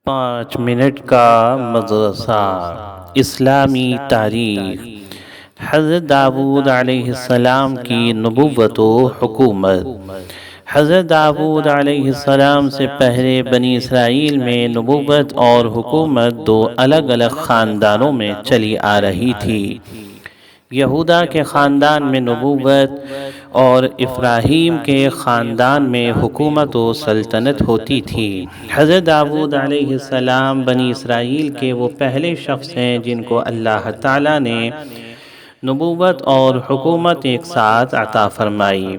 5 minute کا مدرسہ اسلامی تاریخ۔ حضرت داؤد علیہ السلام کی نبوت و حکومت۔ حضرت داؤد علیہ السلام سے پہلے بنی اسرائیل میں نبوت اور حکومت دو الگ الگ خاندانوں میں چلی آ رہی تھی۔ یہودا کے خاندان میں نبوت اور ابراہیم کے خاندان میں حکومت و سلطنت ہوتی تھی۔ حضرت داؤد علیہ السلام بنی اسرائیل کے وہ پہلے شخص ہیں جن کو اللہ تعالیٰ نے نبوت اور حکومت ایک ساتھ عطا فرمائی۔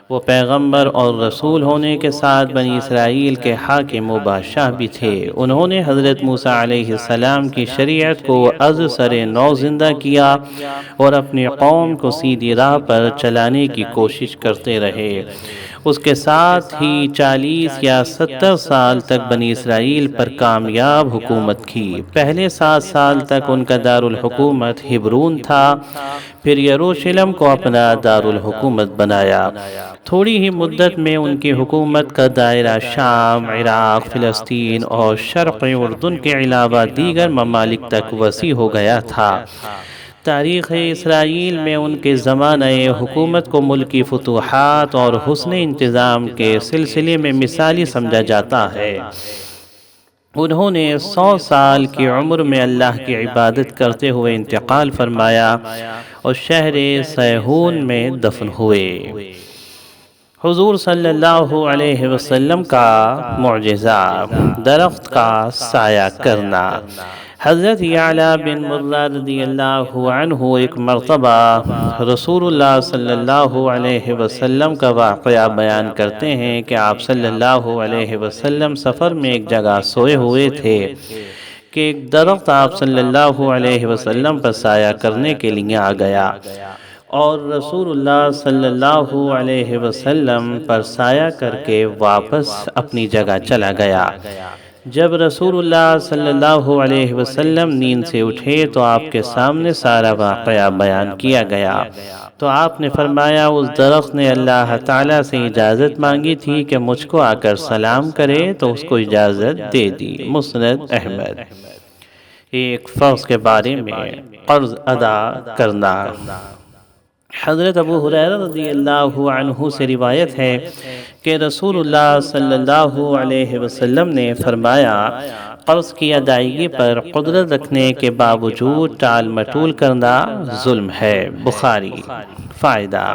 وہ پیغمبر اور رسول ہونے کے ساتھ بنی اسرائیل کے حاکم و بادشاہ بھی تھے۔ انہوں نے حضرت موسیٰ علیہ السلام کی شریعت کو از سر نو زندہ کیا اور اپنی قوم کو سیدھی راہ پر چلانے کی کوشش کرتے رہے۔ اس کے ساتھ ہی 40 یا 70 سال تک بنی اسرائیل پر کامیاب حکومت کی۔ پہلے 7 سال تک ان کا دارالحکومت ہبرون تھا، پھر یروشلم کو اپنا دارالحکومت بنایا۔ تھوڑی ہی مدت میں ان کی حکومت کا دائرہ شام، عراق، فلسطین اور شرق اردن کے علاوہ دیگر ممالک تک وسیع ہو گیا تھا۔ تاریخ اسرائیل میں ان کے زمانہ حکومت کو ملکی فتوحات اور حسن انتظام کے سلسلے میں مثالی سمجھا جاتا ہے۔ انہوں نے 100 سال کی عمر میں اللہ کی عبادت کرتے ہوئے انتقال فرمایا اور شہر صیہون میں دفن ہوئے۔ حضور صلی اللہ علیہ وسلم کا معجزہ، درخت کا سایہ کرنا۔ حضرت یعلا بن مرہ رضی اللہ عنہ ایک مرتبہ رسول اللہ صلی اللہ علیہ وسلم کا واقعہ بیان کرتے ہیں کہ آپ صلی اللہ علیہ وسلم سفر میں ایک جگہ سوئے ہوئے تھے کہ ایک درخت آپ صلی اللہ علیہ وسلم پر سایہ کرنے کے لیے آ گیا اور رسول اللہ صلی اللہ علیہ وسلم پر سایہ کر کے واپس اپنی جگہ چلا گیا۔ جب رسول اللہ صلی اللہ علیہ وسلم نیند سے اٹھے تو آپ کے سامنے سارا واقعہ بیان کیا گیا، تو آپ نے فرمایا اس درخت نے اللہ تعالیٰ سے اجازت مانگی تھی کہ مجھ کو آ کر سلام کرے تو اس کو اجازت دے دی۔ مسند احمد۔ ایک فرض کے بارے میں قرض ادا کرنا۔ حضرت ابو ہریرہ رضی اللہ عنہ سے روایت ہے کہ رسول اللہ صلی اللہ علیہ وسلم نے فرمایا، قرض کی ادائیگی پر قدرت رکھنے کے باوجود ٹال مٹول کرنا ظلم ہے۔ بخاری۔ فائدہ: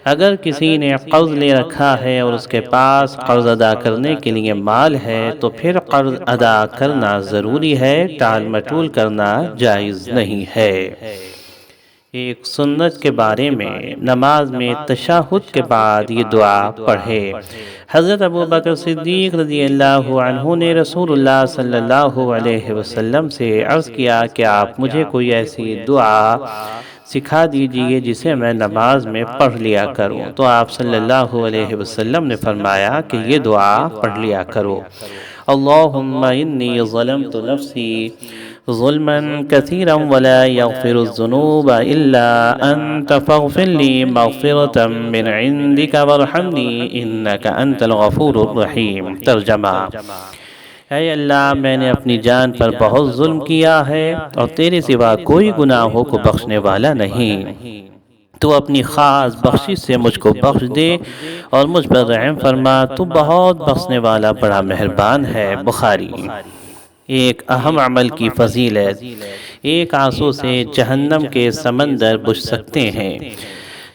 اگر کسی نے قرض لے رکھا ہے اور اس کے پاس قرض ادا کرنے کے لیے مال ہے تو پھر قرض ادا کرنا ضروری ہے، ٹال مٹول کرنا جائز نہیں ہے۔ ایک سنت کے بارے میں، نماز میں تشہد کے بعد یہ دعا پڑھے۔ حضرت ابوبکر صدیق رضی اللہ عنہ نے رسول اللہ صلی اللہ علیہ وسلم سے عرض کیا کہ آپ مجھے کوئی ایسی دعا سکھا دیجئے جسے میں نماز میں پڑھ لیا کروں، تو آپ صلی اللہ علیہ وسلم نے فرمایا کہ یہ دعا پڑھ لیا کرو: اللہم انی ظلمت نفسی ظلما کثیرا ولا یغفر الذنوب الا انت فاغفر لی مغفرة من عندک وارحمنی انک انت الغفور الرحیم۔ ترجمہ: اے اللہ، میں نے اپنی جان پر بہت ظلم کیا ہے اور تیرے سوا کوئی گناہوں کو بخشنے والا نہیں، تو اپنی خاص بخشش سے مجھ کو بخش دے اور مجھ پر رحم فرما، تو بہت بخشنے والا بڑا مہربان ہے۔ بخاری۔ ایک اہم عمل کی فضیلت: ایک آنسو سے جہنم کے سمندر بجھ سکتے ہیں۔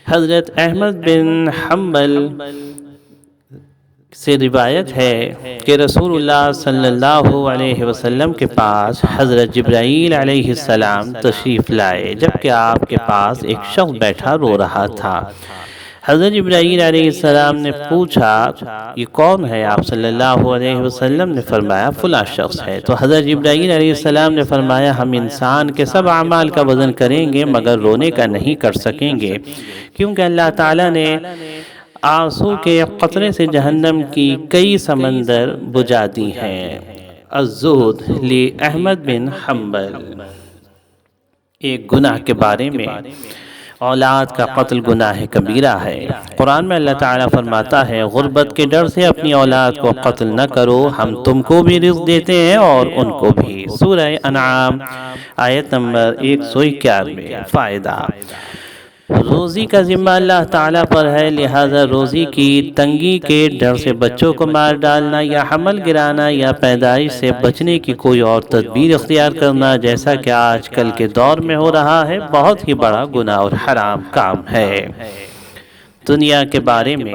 حضرت احمد بن حنبل سے روایت ہے کہ رسول اللہ صلی اللہ علیہ وسلم کے پاس حضرت جبرائیل علیہ السلام تشریف لائے جبکہ آپ کے پاس ایک شخص بیٹھا رو رہا تھا۔ حضرت جبرائیل علیہ السلام نے پوچھا، یہ کون ہے؟ آپ صلی اللہ علیہ وسلم نے فرمایا فلاں شخص ہے۔ تو حضرت جبرائیل علیہ السلام نے فرمایا، ہم انسان کے سب اعمال کا وزن کریں گے مگر رونے کا نہیں کر سکیں گے، کیونکہ اللہ تعالیٰ نے آنسو کے قطرے سے جہنم کی کئی سمندر بجھا دی ہیں۔ الزہد لی احمد بن حنبل۔ ایک گناہ کے بارے میں، اولاد کا قتل گناہ کبیرہ ہے۔ قرآن میں اللہ تعالیٰ فرماتا ہے غربت کے ڈر سے اپنی اولاد کو قتل نہ کرو، ہم تم کو بھی رزق دیتے ہیں اور ان کو بھی۔ سورہ انعام آیت نمبر 191۔ فائدہ: روزی کا ذمہ اللہ تعالیٰ پر ہے، لہذا روزی کی تنگی کے ڈر سے بچوں کو مار ڈالنا یا حمل گرانا یا پیدائش سے بچنے کی کوئی اور تدبیر اختیار کرنا، جیسا کہ آج کل کے دور میں ہو رہا ہے، بہت ہی بڑا گناہ اور حرام کام ہے۔ دنیا کے بارے میں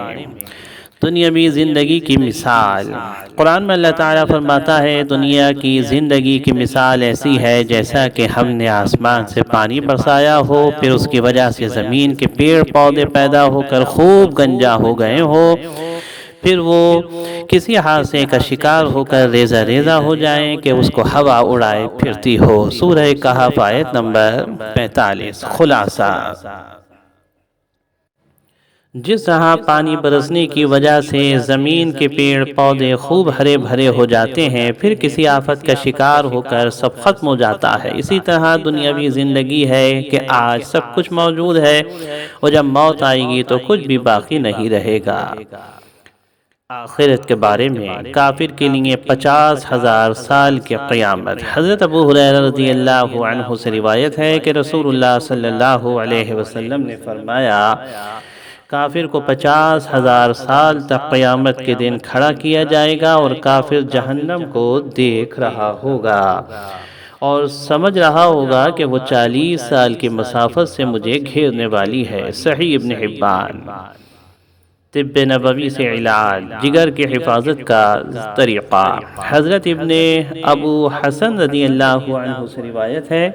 دنیاوی زندگی کی مثال۔ قرآن میں اللہ تعالیٰ فرماتا ہے دنیا کی زندگی کی مثال ایسی ہے جیسا کہ ہم نے آسمان سے پانی برسایا ہو، پھر اس کی وجہ سے زمین کے پیڑ پودے پیدا ہو کر خوب گنجا ہو گئے ہو، پھر وہ کسی حادثے کا شکار ہو کر ریزہ ریزہ ہو جائیں کہ اس کو ہوا اڑائے پھرتی ہو۔ سورہ کہف آیت نمبر 45۔ خلاصہ: جس طرح پانی برسنے کی وجہ سے زمین کے پیڑ پودے خوب ہرے بھرے ہو جاتے ہیں، پھر کسی آفت کا شکار ہو کر سب ختم ہو جاتا ہے، اسی طرح دنیاوی زندگی ہے کہ آج سب کچھ موجود ہے اور جب موت آئے گی تو کچھ بھی باقی نہیں رہے گا۔ آخرت کے بارے میں کافر کے لیے 50,000 سال کی قیامت۔ حضرت ابو ہریرہ رضی اللہ عنہ سے روایت ہے کہ رسول اللہ صلی اللہ علیہ وسلم نے فرمایا کافر کو 50,000 سال تک قیامت کے دن کھڑا کیا جائے گا اور کافر جہنم کو دیکھ رہا ہوگا اور سمجھ رہا ہوگا کہ وہ 40 سال کی مسافت سے مجھے گھیرنے والی ہے۔ صحیح ابن حبان۔ طب نبوی سے علاج، جگر کی حفاظت کا طریقہ۔ حضرت ابن ابو حسن رضی اللہ عنہ سے روایت ہے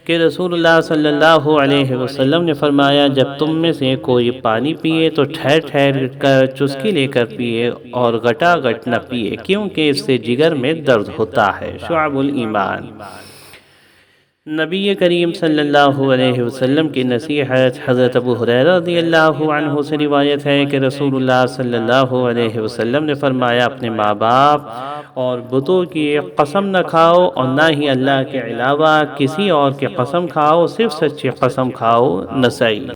کہ رسول اللہ صلی اللہ علیہ وسلم نے فرمایا جب تم میں سے کوئی پانی پیے تو ٹھہر ٹھہر کر چسکی لے کر پیے اور گھٹا گھٹ نہ پیے، کیونکہ اس سے جگر میں درد ہوتا ہے۔ شعب الایمان۔ نبی کریم صلی اللہ علیہ وسلم کی نصیحت۔ حضرت ابو ہریرہ رضی اللہ عنہ سے روایت ہے کہ رسول اللہ صلی اللہ علیہ وسلم نے فرمایا اپنے ماں باپ اور بتوں کی قسم نہ کھاؤ اور نہ ہی اللہ کے علاوہ کسی اور کی قسم کھاؤ، صرف سچی قسم کھاؤ۔ نسائی۔